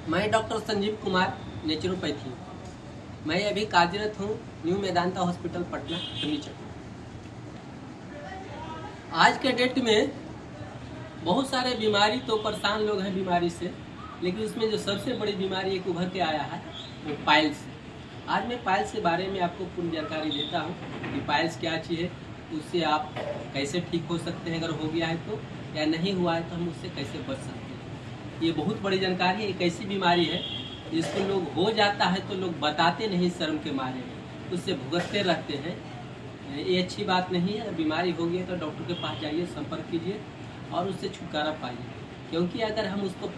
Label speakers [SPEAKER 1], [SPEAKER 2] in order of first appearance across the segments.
[SPEAKER 1] मैं doctor Sanjeev Kumar, naturopathy. मैं अभी कार्यरत हूँ new Medanta hospital Patna furniture. आज के डेट में बहुत सारे बीमारी तो परेशान लोग हैं बीमारी से, लेकिन उसमें जो सबसे बड़ी बीमारी एक उभर के आया है वो पाइल्स। आज मैं पाइल्स के बारे में आपको पूर्ण जानकारी देता हूँ कि पाइल्स क्या चीज़ है, उससे आप कैसे ठीक हो सकते हैं, अगर हो गया है तो, या नहीं हुआ है तो हम उससे कैसे बच सकते हैं। ये बहुत बड़ी जानकारी है। एक ऐसी बीमारी है जिसको लोग हो जाता है तो लोग बताते नहीं शर्म के मारे, उससे भुगतते रहते हैं। ये अच्छी बात नहीं है। अगर बीमारी हो गई है तो डॉक्टर के पास जाइए, संपर्क कीजिए और उससे छुटकारा पाइए, क्योंकि अगर हम उसको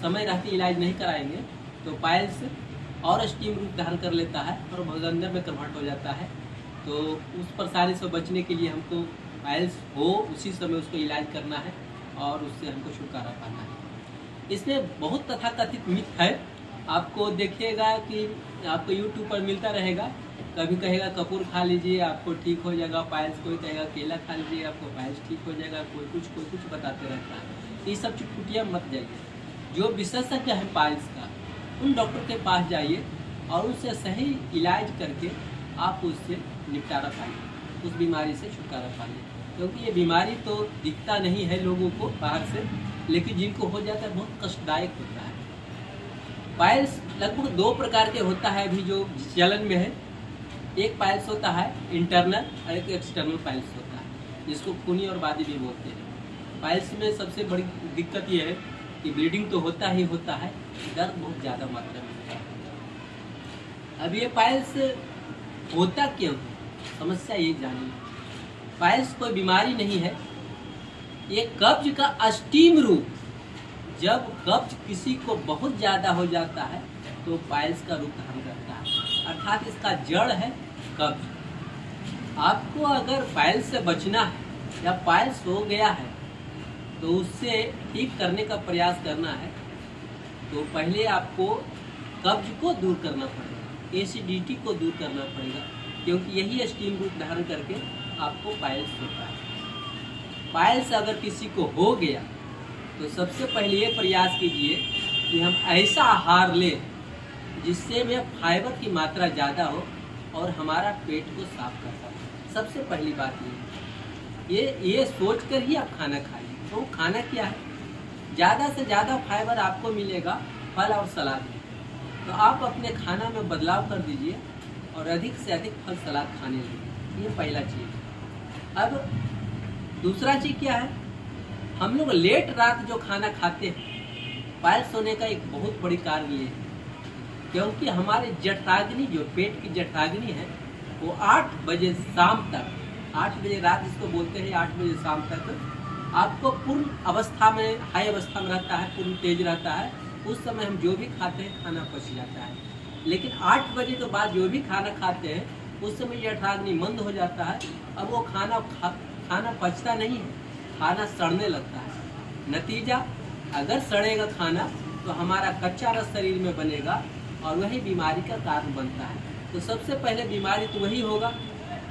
[SPEAKER 1] समय रहते इलाज नहीं कराएंगे तो पाइल्स और स्टीम रूप धारण कर लेता है और भगंदर में कन्वर्ट हो जाता है। तो उस परेशानी से बचने के लिए हमको पाइल्स हो उसी समय उसको इलाज करना है और उससे हमको छुटकारा पाना है। इसमें बहुत तथाकथित मिथ है। आपको देखिएगा कि आपको यूट्यूब पर मिलता रहेगा, कभी कहेगा कपूर खा लीजिए आपको ठीक हो जाएगा पाइल्स, कोई कहेगा केला खा लीजिए आपको पाइल्स ठीक हो जाएगा, कोई कुछ बताते रहता है। ये सब चुटकुटियाँ मत जाइए। जो विशेषज्ञ है पाइल्स का, उन डॉक्टर के पास जाइए और उससे सही इलाज करके आप उससे निपटारा पाइए, उस बीमारी से छुटकारा पाइए। क्योंकि ये बीमारी तो दिखता नहीं है लोगों को बाहर से, लेकिन जिनको हो जाता है बहुत कष्टदायक होता है। पाइल्स लगभग दो प्रकार के होता है अभी जो चलन में है। एक पाइल्स होता है इंटरनल और एक एक्सटर्नल पाइल्स होता है, जिसको खूनी और बादी भी बोलते हैं। पाइल्स में सबसे बड़ी दिक्कत यह है कि ब्लीडिंग तो होता ही होता है, दर्द बहुत ज़्यादा मात्रा में होता है। अब ये पाइल्स होता क्यों है, समस्या ये जानिए। पाइल्स कोई बीमारी नहीं है, ये कब्ज का स्टीम रूप। जब कब्ज किसी को बहुत ज़्यादा हो जाता है तो पाइल्स का रूप धारण करता है, अर्थात इसका जड़ है कब्ज। आपको अगर पाइल्स से बचना है या पाइल्स हो गया है तो उससे ठीक करने का प्रयास करना है, तो पहले आपको कब्ज को दूर करना पड़ेगा, एसिडिटी को दूर करना पड़ेगा, क्योंकि यही स्टीम रूप धारण करके आपको पाइल्स होता है। पाइल्स अगर किसी को हो गया तो सबसे पहले ये प्रयास कीजिए कि हम ऐसा आहार लें जिससे में फाइबर की मात्रा ज़्यादा हो और हमारा पेट को साफ करता हो। सबसे पहली बात ये सोच कर ही आप खाना खाइए। तो खाना क्या है, ज़्यादा से ज़्यादा फाइबर आपको मिलेगा फल और सलाद में, तो आप अपने खाना में बदलाव कर दीजिए और अधिक से अधिक फल सलाद खाने लगिए। ये पहला चीज़। अब दूसरा चीज़ क्या है, हम लोग लेट रात जो खाना खाते हैं, पाइल्स होने का एक बहुत बड़ी कारण ये है, क्योंकि हमारे जठराग्नि, जो पेट की जठराग्नि है, वो 8 बजे शाम तक, 8 बजे रात जिसको बोलते हैं, 8 बजे शाम तक आपको पूर्ण अवस्था में, हाई अवस्था में रहता है, पूर्ण तेज रहता है। उस समय हम जो भी खाते हैं खाना पच जाता है। लेकिन 8 बजे के बाद जो भी खाना खाते हैं उस समय जठराग्नि मंद हो जाता है। अब वो खाना पचता नहीं है, खाना सड़ने लगता है। नतीजा, अगर सड़ेगा खाना तो हमारा कच्चा रस शरीर में बनेगा और वही बीमारी का कारण बनता है। तो सबसे पहले बीमारी तो वही होगा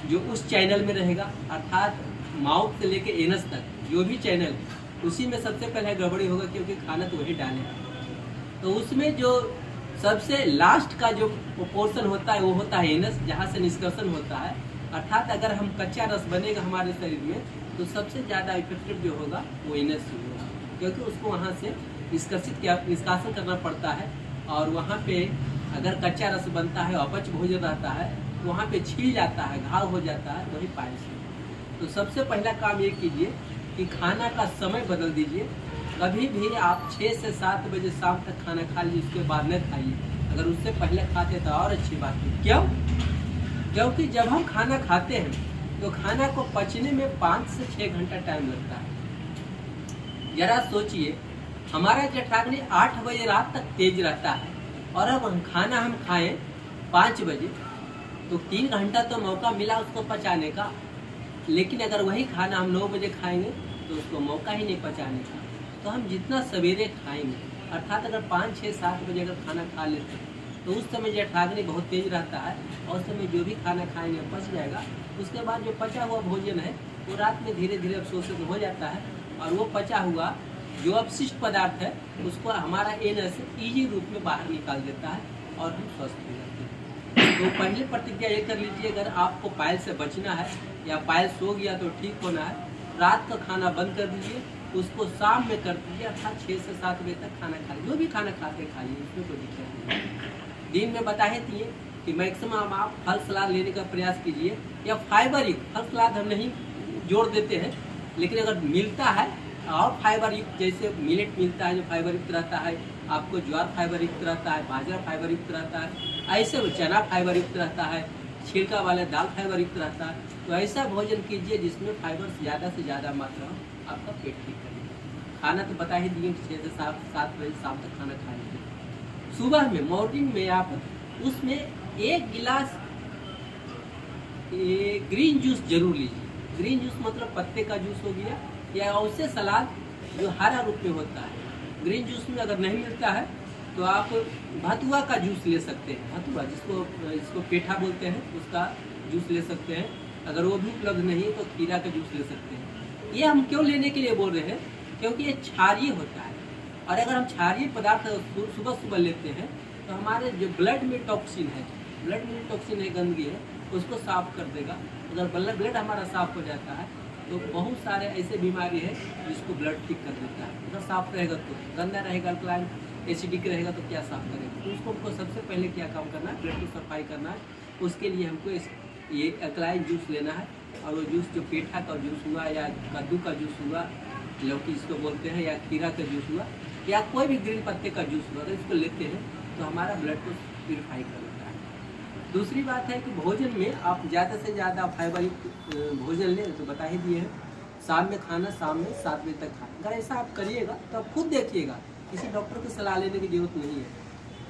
[SPEAKER 1] जो उस चैनल में रहेगा, अर्थात माउथ से लेके एनस तक जो भी चैनल है उसी में सबसे पहले गड़बड़ी होगा, क्योंकि खाना तो वही डालेगा। तो उसमें जो सबसे लास्ट का जो पोर्शन होता है वो होता है एनस, जहाँ से निष्कर्षण होता है। अर्थात अगर हम कच्चा रस बनेगा हमारे शरीर में तो सबसे ज़्यादा इफेक्टिव जो होगा वो एनस से होगा, क्योंकि उसको वहाँ से निष्कासन करना पड़ता है। और वहाँ पे अगर कच्चा रस बनता है, अपच भोजन रहता है, तो वहाँ पे छील जाता है, घाव हो जाता है, वही पाइल्स है। तो सबसे पहला काम ये कीजिए कि खाना का समय बदल दीजिए। कभी भी आप 6 से 7 बजे शाम तक खाना खा लीजिए, उसके बाद न खाइए। अगर उससे पहले खाते तो और अच्छी बात है। क्यों? क्योंकि जब हम खाना खाते हैं तो खाना को पचने में 5 से 6 घंटा टाइम लगता है। जरा सोचिए, हमारा जठराग्नि 8 बजे रात तक तेज रहता है और अब हम खाएं 5 बजे, तो 3 घंटा तो मौका मिला उसको पचाने का। लेकिन अगर वही खाना हम 9 बजे खाएंगे तो उसको मौका ही नहीं पचाने का। तो हम जितना सवेरे खाएंगे, अर्थात अगर 5, 6, 7 बजे अगर खाना खा लेते हैं तो उस समय जठराग्नि बहुत तेज रहता है और उस समय जो भी खाना खाएंगे पच जाएगा। उसके बाद जो पचा हुआ भोजन है वो रात में धीरे धीरे अवशोषित हो जाता है और वो पचा हुआ जो अपशिष्ट पदार्थ है उसको हमारा एनस इजी रूप में बाहर निकाल देता है और हम स्वस्थ हो जाते हैं। तो पहले प्रतिज्ञा ये कर लीजिए, अगर आपको पायल से बचना है या पायल सो गया तो ठीक होना है, रात का खाना बंद कर दीजिए, उसको शाम में कर दीजिए, अर्थात 6 से 7 बजे तक खाना खा लीजिए। जो भी खाना खाते खाइए, इसमें कोई दिक्कत नहीं। दिन में बता ही दिए कि मैक्सिमम आप फल सलाद लेने का प्रयास कीजिए, या फाइबर युक्त फल सलाद हम नहीं जोड़ देते हैं, लेकिन अगर मिलता है और फाइबर युक्त, जैसे मिलेट मिलता है जो फाइबर युक्त रहता है, आपको ज्वार फाइबर युक्त रहता है, बाजरा फाइबर युक्त रहता है, ऐसे चना फाइबर युक्त रहता है, छिलका वाले दाल फाइबर युक्त रहता है। तो ऐसा भोजन कीजिए जिसमें फाइबर ज़्यादा से ज़्यादा मात्रा हो, आपका पेट ठीक करेगा। खाना तो बता ही दिए, 6 से 7 बजे शाम तक खाना खा लीजिए। सुबह में मॉर्निंग में आप उसमें 1 गिलास ग्रीन जूस जरूर लीजिए। ग्रीन जूस मतलब पत्ते का जूस हो गया, या उससे सलाद जो हरा रूप में होता है। ग्रीन जूस में अगर नहीं मिलता है तो आप भतुआ का जूस ले सकते हैं, भतुआ जिसको पेठा बोलते हैं, उसका जूस ले सकते हैं। अगर वो भी उपलब्ध नहीं है तो खीरा का जूस ले सकते हैं। ये हम क्यों लेने के लिए बोल रहे हैं, क्योंकि ये क्षारीय होता है, और अगर हम क्षारीय पदार्थ सुबह सुबह लेते हैं तो हमारे जो ब्लड में टॉक्सिन है, गंदगी है, उसको साफ कर देगा। अगर ब्लड हमारा साफ हो जाता है तो बहुत सारे ऐसे बीमारी है जिसको ब्लड ठीक कर देता है। अगर साफ रहेगा तो, गंदा रहेगा, अल्कलाइन एसिडिक रहेगा तो क्या साफ करेगा। तो उसको हमको सबसे पहले क्या काम करना है, ब्लड की सफाई करना है। उसके लिए हमको ये अल्कलाइन जूस लेना है, और वो जूस जो पेठा का जूस हुआ, या कद्दू का जूस हुआ, लौकी जिसको बोलते हैं, या खीरा का जूस हुआ, या कोई भी ग्रीन पत्ते का जूस हुआ, अगर इसको लेते हैं तो हमारा ब्लड को प्यूरिफाई कर देता है। दूसरी बात है कि भोजन में आप ज़्यादा से ज़्यादा फाइबर युक्त भोजन लें, तो बता ही दिए हैं। शाम में खाना, शाम में 7 बजे तक खाना। अगर ऐसा आप करिएगा तो आप खुद देखिएगा, किसी डॉक्टर की सलाह लेने की जरूरत नहीं है।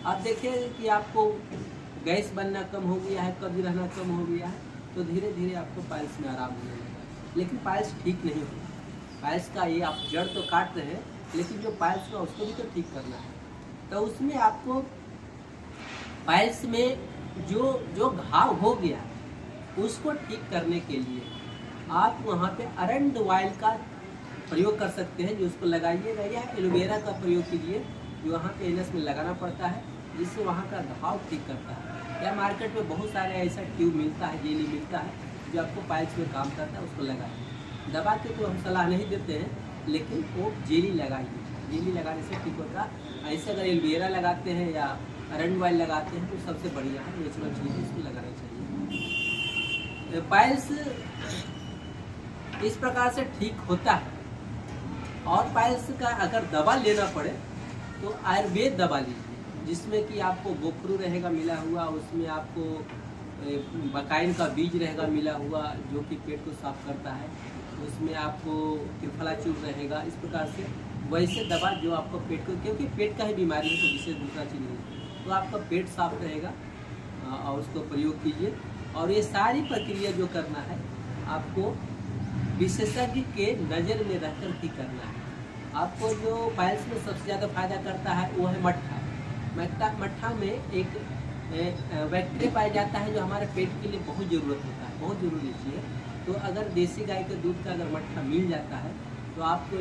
[SPEAKER 1] आप देखिए कि आपको गैस बनना कम हो गया है, कब्ज रहना कम हो गया है, तो धीरे धीरे आपको पाइल्स में आराम होने लगेगा। लेकिन पाइल्स ठीक नहीं होगा। पाइल्स का ये आप जड़ तो काट रहे हैं, लेकिन जो पाइल्स का उसको भी तो ठीक करना है। तो उसमें आपको पाइल्स में जो घाव हो गया उसको ठीक करने के लिए आप वहाँ पे अरंड ऑयल का प्रयोग कर सकते हैं, जो उसको लगाइएगा, या एलोवेरा का प्रयोग कीजिए, जो वहाँ पे एनस में लगाना पड़ता है, जिससे वहाँ का घाव ठीक करता है। या मार्केट में बहुत सारे ऐसा ट्यूब मिलता है, जेली मिलता है, जो आपको पाइल्स में काम करता है, उसको लगाइए। दवा के तो हम सलाह नहीं देते हैं, लेकिन वो जेली लगाइए। जेली लगाने से ठीक होता है। ऐसे अगर एलोवेरा लगाते हैं या अरंड ऑयल लगाते हैं तो सबसे बढ़िया है, नेचुरल चीज़ इसको लगाना चाहिए। पाइल्स इस प्रकार से ठीक होता है। और पाइल्स का अगर दवा लेना पड़े तो आयुर्वेद दवा लीजिए, जिसमें कि आपको गोखरू रहेगा मिला हुआ, उसमें आपको बकाइन का बीज रहेगा मिला हुआ, जो कि पेट को साफ करता है, उसमें आपको त्रिफलाचूर रहेगा। इस प्रकार से वैसे दवा जो आपको पेट को, क्योंकि पेट का ही बीमारी है तो विशेष दूसरा चीज़ नहीं, तो आपका पेट साफ रहेगा, और उसको प्रयोग कीजिए। और ये सारी प्रक्रिया जो करना है आपको विशेषज्ञ के नज़र में रहकर ही करना है। आपको जो पाइल्स में सबसे ज़्यादा फायदा करता है वो है मट्ठा में एक बैक्टीरिया पाया जाता है, जो हमारे पेट के लिए बहुत ज़रूरत होता है, बहुत ज़रूरी चीज़ है। तो अगर देसी गाय के दूध का अगर मट्ठा मिल जाता है तो आपको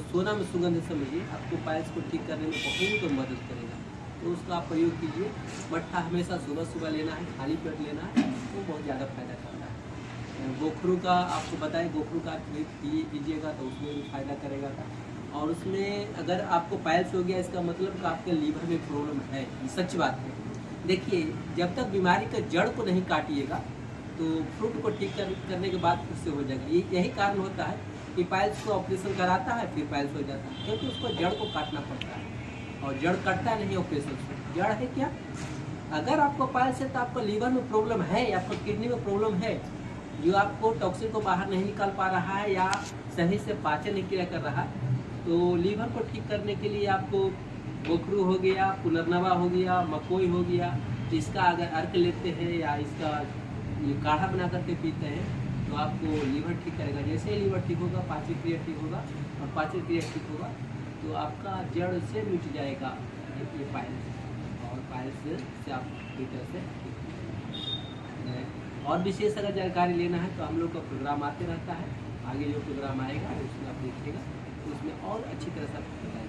[SPEAKER 1] सोना में सुगंध समझिए, आपको पाइल्स को ठीक करने में बहुत मदद करेगा। तो उसका आप प्रयोग कीजिए। मट्ठा हमेशा सुबह सुबह लेना है, खाली पेट लेना है, वो बहुत ज़्यादा फायदा करता है। गोखरू का आपको बताएं, गोखरू का कीजिएगा तो उसमें भी फायदा करेगा। और उसमें अगर आपको पाइल्स हो गया, इसका मतलब कि आपके लीवर में प्रॉब्लम है, सच बात है। देखिए, जब तक बीमारी का जड़ को नहीं काटिएगा तो फ्रूट को ठीक करने के बाद फिर से हो जाएगा। यही कारण होता है कि पाइल्स को ऑपरेशन कराता है, फिर पाइल्स हो जाता है, क्योंकि उसको जड़ को काटना पड़ता है, और जड़ कटता नहीं ऑपरेशन से। जड़ है क्या? अगर आपको पाइल्स है तो आपको लीवर में प्रॉब्लम है, या आपको किडनी में प्रॉब्लम है, जो आपको टॉक्सिन को बाहर नहीं निकाल पा रहा है, या सही से पाचन नहीं क्रिया कर रहा है। तो लीवर को ठीक करने के लिए आपको गोखरू हो गया, पुनर्नवा हो गया, मकोई हो गया, इसका अगर अर्क लेते हैं या इसका ये काढ़ा बना करके पीते हैं तो आपको लीवर ठीक करेगा। जैसे ही लीवर ठीक होगा, पाचन क्रिया ठीक होगा, और पाचन क्रिया ठीक होगा तो आपका जड़ से मिट जाएगा ये पाइल्स, और पाइल्स से आप भीतर से ठीक। और विशेष अगर जानकारी लेना है तो हम लोग का प्रोग्राम आते रहता है, आगे जो प्रोग्राम आएगा उसमें आप देखिएगा। उसमें और अच्छी तरह से आपको बताएंगे।